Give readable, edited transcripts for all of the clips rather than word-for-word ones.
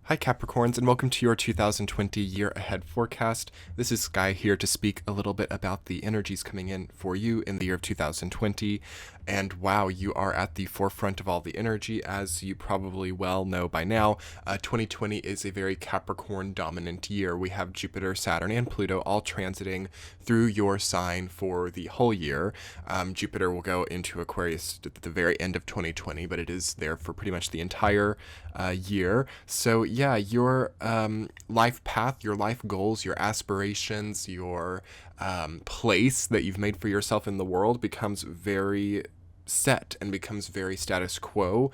Hi Capricorns, and welcome to your 2020 year ahead forecast. This is Sky here to speak a little bit about the energies coming in for you in the year of 2020. And wow, you are at the forefront of all the energy, as you probably well know by now. 2020 is a very Capricorn dominant year. We have Jupiter, Saturn, and Pluto all transiting through your sign for the whole year. Jupiter will go into Aquarius at the very end of 2020, but it is there for pretty much the entire year. So yeah, your life path, your life goals, your aspirations, your place that you've made for yourself in the world becomes very set and becomes very status quo.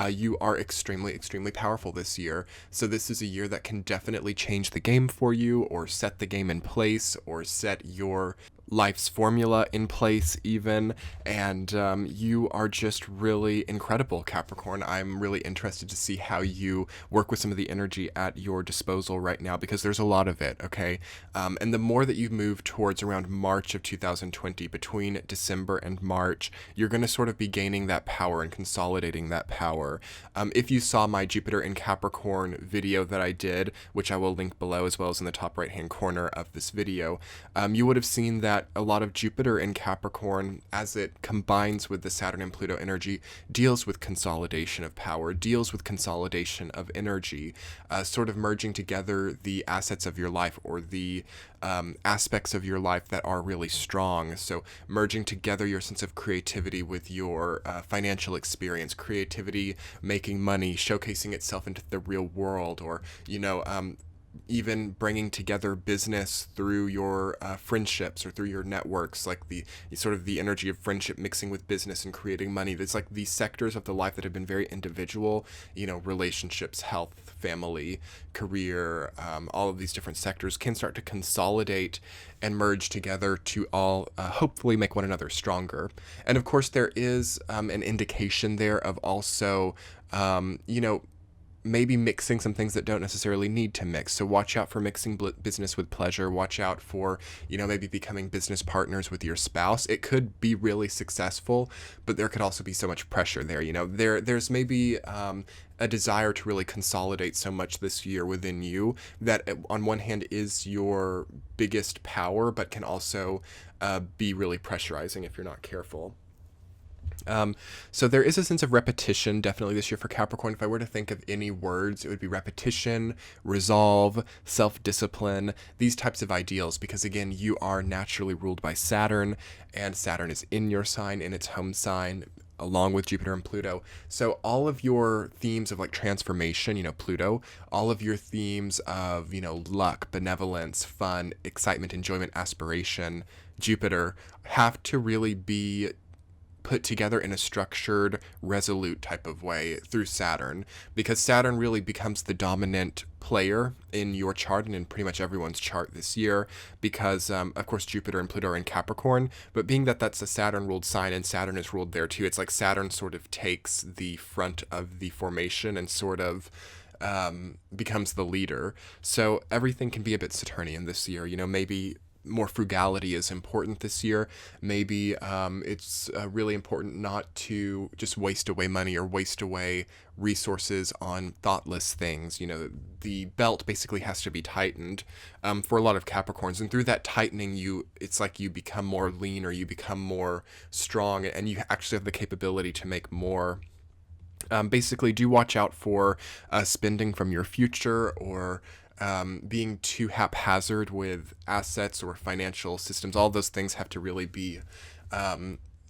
You are extremely powerful this year. So this is a year that can definitely change the game for you, or set the game in place, or set your life's formula in place even. And you are just really incredible, Capricorn. I'm really interested to see how you work with some of the energy at your disposal right now, because there's a lot of it, okay? And the more that you move towards around March of 2020, between December and March, you're going to sort of be gaining that power and consolidating that power. If you saw my Jupiter in Capricorn video that I did, which I will link below as well as in the top right hand corner of this video, you would have seen that a lot of Jupiter in Capricorn, as it combines with the Saturn and Pluto energy, deals with consolidation of power, deals with consolidation of energy, sort of merging together the assets of your life, or the aspects of your life that are really strong. So merging together your sense of creativity with your financial experience, creativity, making money, showcasing itself into the real world, or, even bringing together business through your friendships or through your networks, like the sort of the energy of friendship mixing with business and creating money. There's like these sectors of the life that have been very individual, relationships, health, family, career, all of these different sectors can start to consolidate and merge together to all hopefully make one another stronger. And of course, there is an indication there of also, maybe mixing some things that don't necessarily need to mix. So watch out for mixing business with pleasure. Watch out for, maybe becoming business partners with your spouse. It could be really successful, but there could also be so much pressure there. There's maybe a desire to really consolidate so much this year within you that on one hand is your biggest power, but can also be really pressurizing if you're not careful. So there is a sense of repetition definitely this year for Capricorn. If I were to think of any words, it would be repetition, resolve, self-discipline, these types of ideals, because again, you are naturally ruled by Saturn, and Saturn is in your sign, in its home sign, along with Jupiter and Pluto. So all of your themes of like transformation, Pluto, all of your themes of, luck, benevolence, fun, excitement, enjoyment, aspiration, Jupiter, have to really be put together in a structured, resolute type of way through Saturn, because Saturn really becomes the dominant player in your chart and in pretty much everyone's chart this year, because of course Jupiter and Pluto are in Capricorn, but being that that's a Saturn ruled sign and Saturn is ruled there too, it's like Saturn sort of takes the front of the formation and sort of becomes the leader. So everything can be a bit Saturnian this year. Maybe more frugality is important this year. Maybe it's really important not to just waste away money or waste away resources on thoughtless things. The belt basically has to be tightened for a lot of Capricorns, and through that tightening, it's like you become more lean, or you become more strong, and you actually have the capability to make more. Basically, do watch out for spending from your future, or being too haphazard with assets or financial systems. All those things have to really be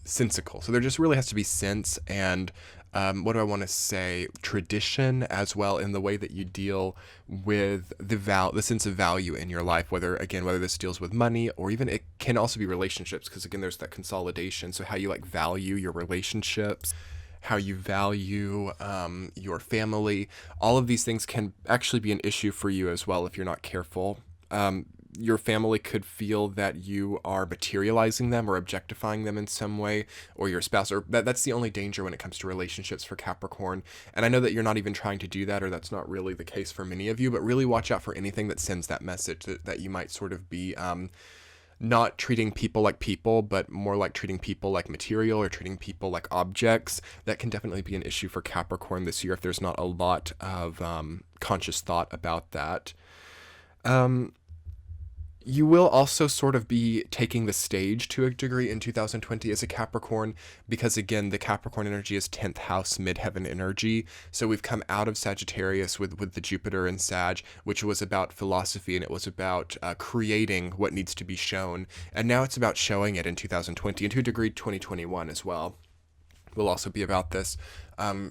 sensical. So there just really has to be sense and what do I want to say? Tradition as well, in the way that you deal with the sense of value in your life. Whether this deals with money, or even it can also be relationships, because again, there's that consolidation. So how you value your relationships, how you value your family. All of these things can actually be an issue for you as well if you're not careful. Your family could feel that you are materializing them or objectifying them in some way, or your spouse, or that's the only danger when it comes to relationships for Capricorn. And I know that you're not even trying to do that, or that's not really the case for many of you, but really watch out for anything that sends that message that you might sort of be not treating people, but more like treating people like material or treating people like objects. That can definitely be an issue for Capricorn this year if there's not a lot of conscious thought about that. You will also sort of be taking the stage to a degree in 2020 as a Capricorn, because again, the Capricorn energy is 10th house midheaven energy. So we've come out of Sagittarius with the Jupiter and Sag, which was about philosophy and it was about creating what needs to be shown. And now it's about showing it in 2020 and to a degree 2021 as well. Will also be about this,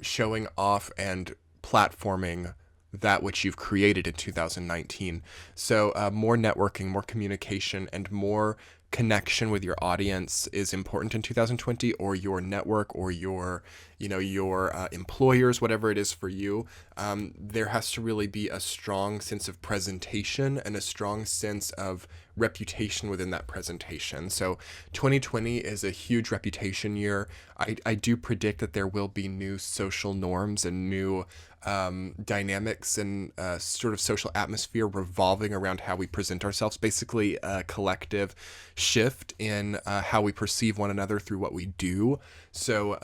showing off and platforming that which you've created in 2019. So more networking, more communication, and more connection with your audience is important in 2020, or your network, or your employers, whatever it is for you. There has to really be a strong sense of presentation and a strong sense of reputation within that presentation. So 2020 is a huge reputation year. I do predict that there will be new social norms and new dynamics and sort of social atmosphere revolving around how we present ourselves. Basically, a collective shift in how we perceive one another through what we do. So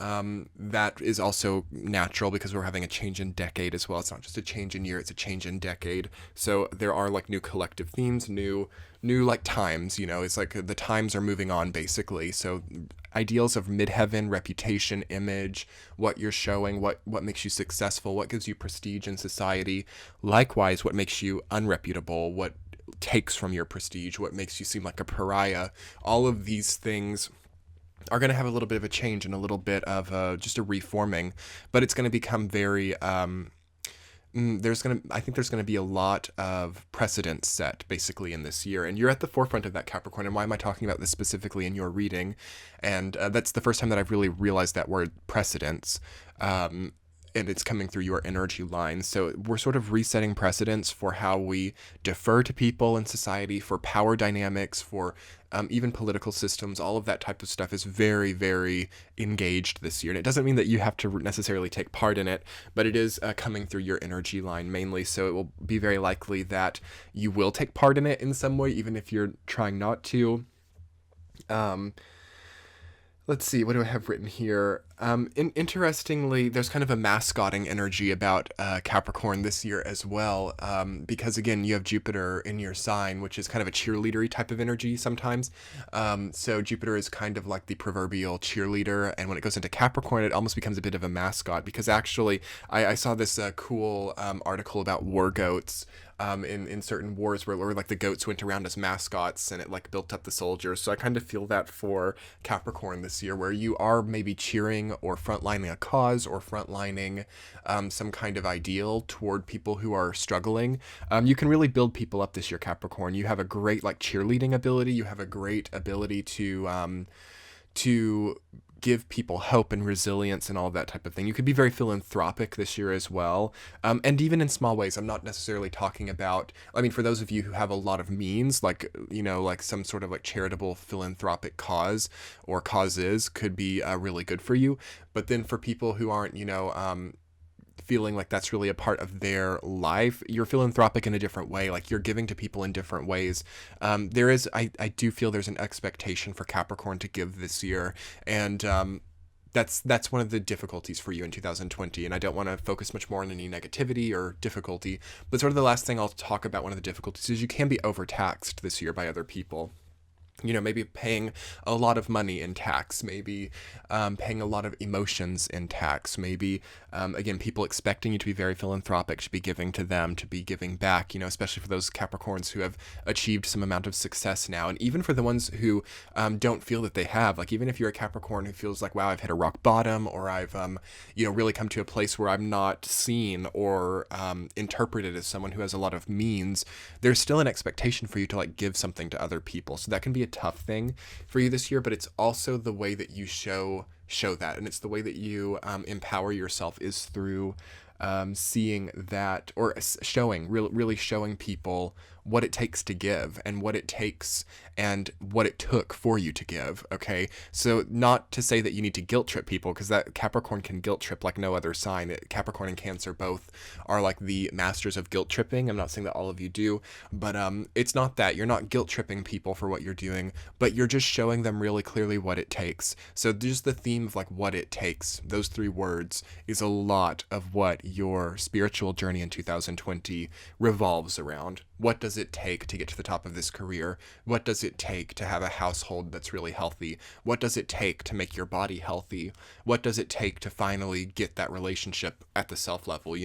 that is also natural because we're having a change in decade as well. It's not just a change in year, it's a change in decade. So there are like new collective themes, new like times, it's like the times are moving on basically. So ideals of midheaven, reputation, image, what you're showing, what makes you successful, what gives you prestige in society. Likewise, what makes you unreputable, what takes from your prestige, what makes you seem like a pariah. All of these things are going to have a little bit of a change and a little bit of just a reforming, but it's going to become very I think there's going to be a lot of precedents set basically in this year, and you're at the forefront of that, Capricorn. And why am I talking about this specifically in your reading? And that's the first time that I've really realized that word, precedents. And it's coming through your energy line. So we're sort of resetting precedents for how we defer to people in society, for power dynamics, for even political systems. All of that type of stuff is very, very engaged this year. And it doesn't mean that you have to necessarily take part in it, but it is coming through your energy line mainly. So it will be very likely that you will take part in it in some way, even if you're trying not to. Let's see, what do I have written here? Interestingly, there's kind of a mascotting energy about Capricorn this year as well, because again, you have Jupiter in your sign, which is kind of a cheerleadery type of energy sometimes. So Jupiter is kind of like the proverbial cheerleader, and when it goes into Capricorn, it almost becomes a bit of a mascot, because actually, I saw this cool article about war goats. In certain wars where like the goats went around as mascots and it like built up the soldiers. So I kind of feel that for Capricorn this year, where you are maybe cheering or frontlining a cause or frontlining some kind of ideal toward people who are struggling. You can really build people up this year, Capricorn. You have a great like cheerleading ability. You have a great ability to give people hope and resilience and all of that type of thing. You could be very philanthropic this year as well. And even in small ways, I'm not necessarily talking about, for those of you who have a lot of means, like some sort of like charitable philanthropic cause or causes could be really good for you. But then for people who aren't, feeling like that's really a part of their life, you're philanthropic in a different way, like you're giving to people in different ways. I do feel there's an expectation for Capricorn to give this year, and that's one of the difficulties for you in 2020. And I don't want to focus much more on any negativity or difficulty, but sort of the last thing I'll talk about, one of the difficulties is you can be overtaxed this year by other people. Maybe paying a lot of money in tax, maybe paying a lot of emotions in tax, maybe, again, people expecting you to be very philanthropic, to be giving to them, to be giving back, especially for those Capricorns who have achieved some amount of success now. And even for the ones who don't feel that they have, like even if you're a Capricorn who feels like, wow, I've hit a rock bottom, or I've, really come to a place where I'm not seen or interpreted as someone who has a lot of means, there's still an expectation for you to like give something to other people. So that can be a tough thing for you this year, but it's also the way that you show that, and it's the way that you empower yourself is through seeing that, or showing, really showing people what it takes to give, and what it takes and what it took for you to give. Okay, so not to say that you need to guilt trip people, because that Capricorn can guilt trip like no other sign. Capricorn and Cancer both are like the masters of guilt tripping. I'm not saying that all of you do, but it's not that you're not guilt tripping people for what you're doing, but you're just showing them really clearly what it takes. So just the theme of like what it takes, those three words, is a lot of what your spiritual journey in 2020 revolves around. What does it take to get to the top of this career? What does it take to have a household that's really healthy? What does it take to make your body healthy? What does it take to finally get that relationship at the self level?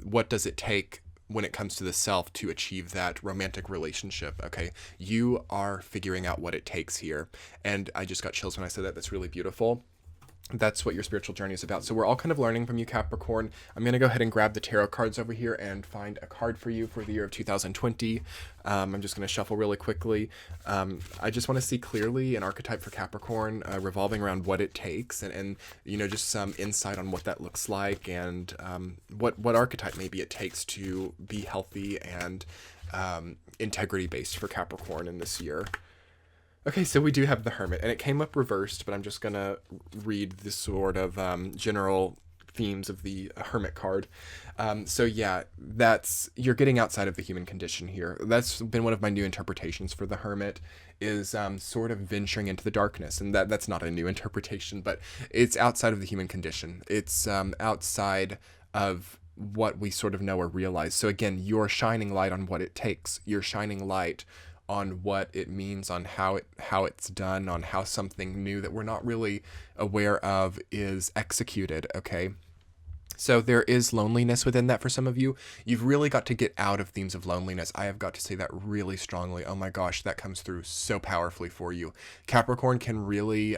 What does it take when it comes to the self to achieve that romantic relationship? Okay, you are figuring out what it takes here. And I just got chills when I said that. That's really beautiful. That's what your spiritual journey is about. So we're all kind of learning from you, Capricorn. I'm going to go ahead and grab the tarot cards over here and find a card for you for the year of 2020. I'm just going to shuffle really quickly. I just want to see clearly an archetype for Capricorn revolving around what it takes, and just some insight on what that looks like, and what archetype maybe it takes to be healthy and integrity based for Capricorn in this year. Okay, so we do have the Hermit, and it came up reversed, but I'm just going to read the sort of general themes of the Hermit card. So yeah, you're getting outside of the human condition here. That's been one of my new interpretations for the Hermit, is sort of venturing into the darkness, and that's not a new interpretation, but it's outside of the human condition. It's outside of what we sort of know or realize. So again, you're shining light on what it takes. You're shining light on what it means, on how it's done, on how something new that we're not really aware of is executed. Okay, so there is loneliness within that for some of you. You've really got to get out of themes of loneliness. I have got to say that really strongly. Oh my gosh, that comes through so powerfully for you. Capricorn can really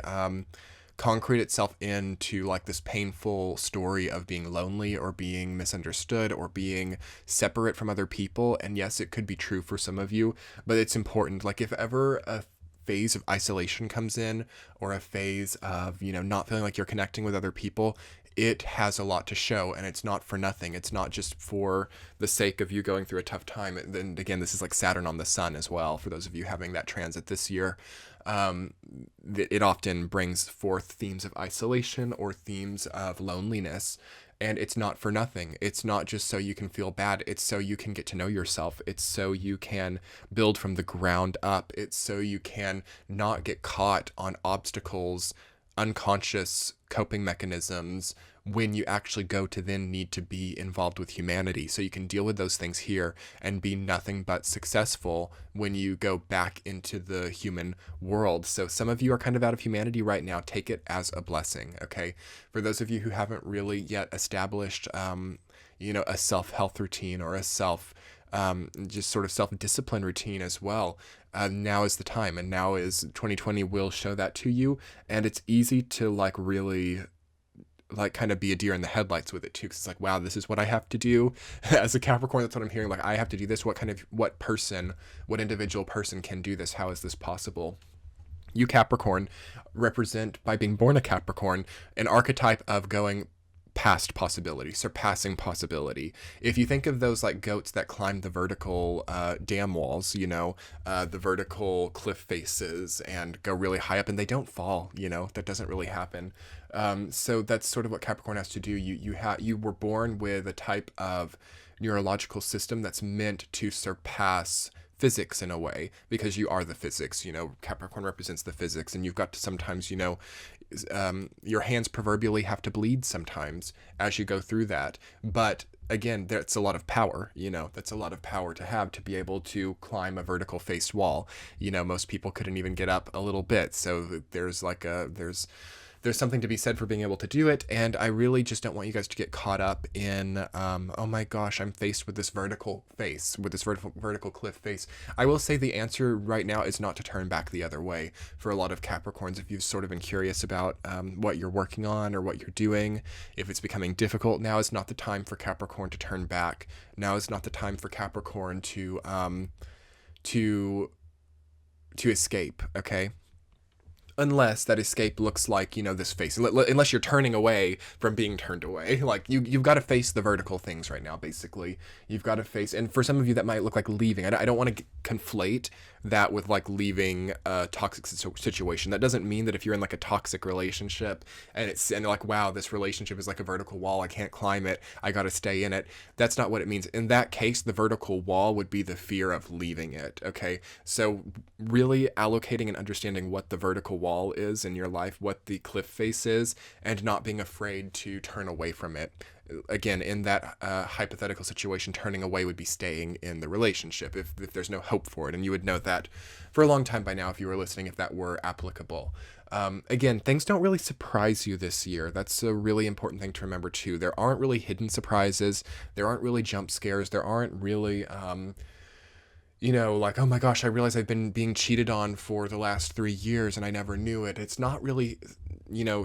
concrete itself into like this painful story of being lonely or being misunderstood or being separate from other people. And yes, it could be true for some of you, but it's important. Like if ever a phase of isolation comes in, or a phase of, not feeling like you're connecting with other people, it has a lot to show, and it's not for nothing. It's not just for the sake of you going through a tough time. And then again, this is like Saturn on the sun as well, for those of you having that transit this year. It often brings forth themes of isolation or themes of loneliness, and it's not for nothing. It's not just so you can feel bad. It's so you can get to know yourself. It's so you can build from the ground up. It's so you can not get caught on obstacles, unconscious coping mechanisms, when you actually go to then need to be involved with humanity. So you can deal with those things here and be nothing but successful when you go back into the human world. So some of you are kind of out of humanity right now. Take it as a blessing, okay? For those of you who haven't really yet established, a self-health routine, or a just sort of self-discipline routine as well, now is the time, and now is 2020 will show that to you. And it's easy to like really like kind of be a deer in the headlights with it too, because it's like, wow, this is what I have to do as a Capricorn. That's what I'm hearing. Like, I have to do this. What individual person can do this? How is this possible? You Capricorn represent, by being born a Capricorn, an archetype of going past possibility, surpassing possibility. If you think of those like goats that climb the vertical dam walls, the vertical cliff faces, and go really high up, and they don't fall, that doesn't really happen. So that's sort of what Capricorn has to do. You were born with a type of neurological system that's meant to surpass physics in a way, because you are the physics. Capricorn represents the physics, and you've got to sometimes, your hands proverbially have to bleed sometimes as you go through that. But again, that's a lot of power, that's a lot of power to have, to be able to climb a vertical faced wall. Most people couldn't even get up a little bit. So there's something to be said for being able to do it. And I really just don't want you guys to get caught up in, oh my gosh, I'm faced with this vertical cliff face. I will say the answer right now is not to turn back the other way. For a lot of Capricorns, if you've sort of been curious about what you're working on or what you're doing, if it's becoming difficult, now is not the time for Capricorn to turn back. Now is not the time for Capricorn to escape, okay? Unless that escape looks like, this face, unless you're turning away from being turned away. Like you've got to face the vertical things right now. Basically, you've got to face, and for some of you that might look like leaving. I don't want to conflate that with like leaving a toxic situation. That doesn't mean that if you're in like a toxic relationship and you're like, wow, this relationship is like a vertical wall, I can't climb it, I got to stay in it. That's not what it means. In that case, the vertical wall would be the fear of leaving it. Okay, so really allocating and understanding what the vertical wall is in your life, what the cliff face is, and not being afraid to turn away from it. Again, in that hypothetical situation, turning away would be staying in the relationship if there's no hope for it. And you would know that for a long time by now if you were listening, if that were applicable. Again, things don't really surprise you this year. That's a really important thing to remember too. There aren't really hidden surprises. There aren't really jump scares. There aren't really... like, oh my gosh, I realize I've been being cheated on for the last 3 years and I never knew it. It's not really,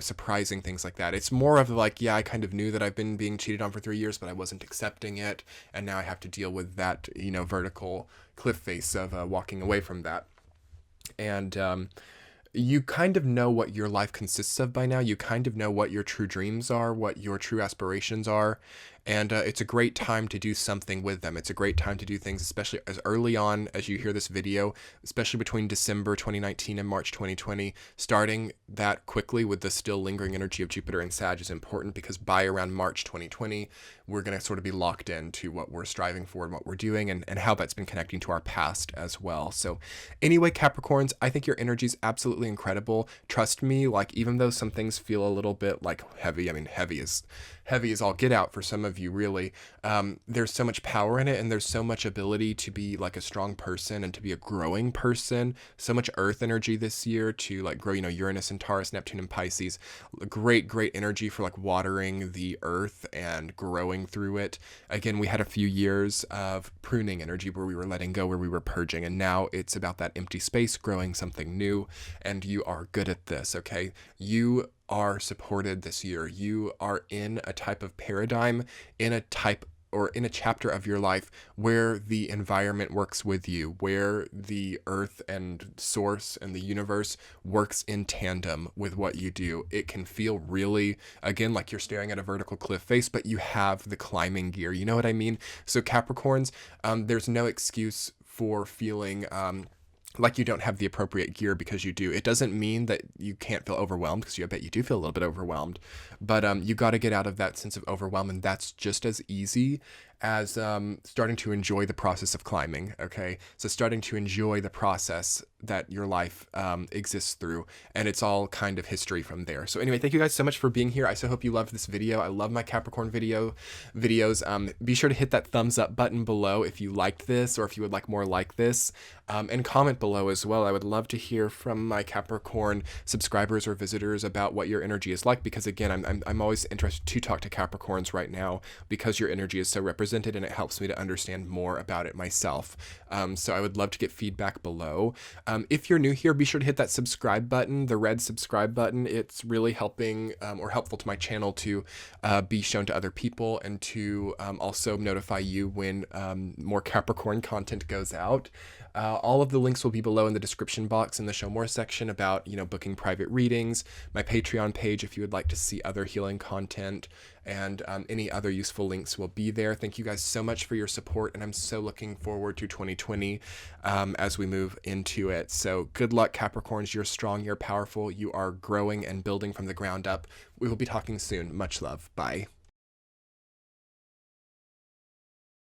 surprising things like that. It's more of like, yeah, I kind of knew that I've been being cheated on for 3 years, but I wasn't accepting it. And now I have to deal with that, vertical cliff face of walking away from that. And, you kind of know what your life consists of by now. You kind of know what your true dreams are, what your true aspirations are. And it's a great time to do something with them. It's a great time to do things, especially as early on as you hear this video, especially between December 2019 and March 2020. Starting that quickly with the still lingering energy of Jupiter and Sag is important because by around March 2020, we're going to sort of be locked into what we're striving for and what we're doing and how that's been connecting to our past as well. So anyway, Capricorns, I think your energy is absolutely incredible. Trust me, like even though some things feel a little bit like heavy, I mean, heavy is all get out for some of you, really. There's so much power in it, and there's so much ability to be like a strong person and to be a growing person. So much earth energy this year to like grow, Uranus and Taurus, Neptune and Pisces. Great energy for like watering the earth and growing through it. Again, we had a few years of pruning energy where we were letting go, where we were purging, and now it's about that empty space, growing something new, and you are good at this, okay? You are supported this year. You are in a type of paradigm, in a chapter of your life where the environment works with you, where the earth and source and the universe works in tandem with what you do. It can feel really, again, like you're staring at a vertical cliff face, but you have the climbing gear. You know what I mean? So Capricorns, there's no excuse for feeling like you don't have the appropriate gear, because you do. It doesn't mean that you can't feel overwhelmed, because I bet you do feel a little bit overwhelmed, but you got to get out of that sense of overwhelm, and that's just as easy as starting to enjoy the process of climbing, okay? So starting to enjoy the process that your life exists through, and it's all kind of history from there. So anyway, thank you guys so much for being here. I so hope you loved this video. I love my Capricorn videos. Be sure to hit that thumbs up button below if you liked this, or if you would like more like this, and comment below as well. I would love to hear from my Capricorn subscribers or visitors about what your energy is like, because again, I'm always interested to talk to Capricorns right now, because your energy is so represented, and it helps me to understand more about it myself. So I would love to get feedback below. If you're new here, be sure to hit that subscribe button, the red subscribe button. It's really helping or helpful to my channel to be shown to other people, and to also notify you when more Capricorn content goes out. All of the links will be below in the description box in the show more section about, booking private readings, my Patreon page if you would like to see other healing content, and any other useful links will be there. Thank you guys so much for your support, and I'm so looking forward to 2020 as we move into it. So good luck, Capricorns. You're strong, you're powerful, you are growing and building from the ground up. We will be talking soon. Much love. Bye.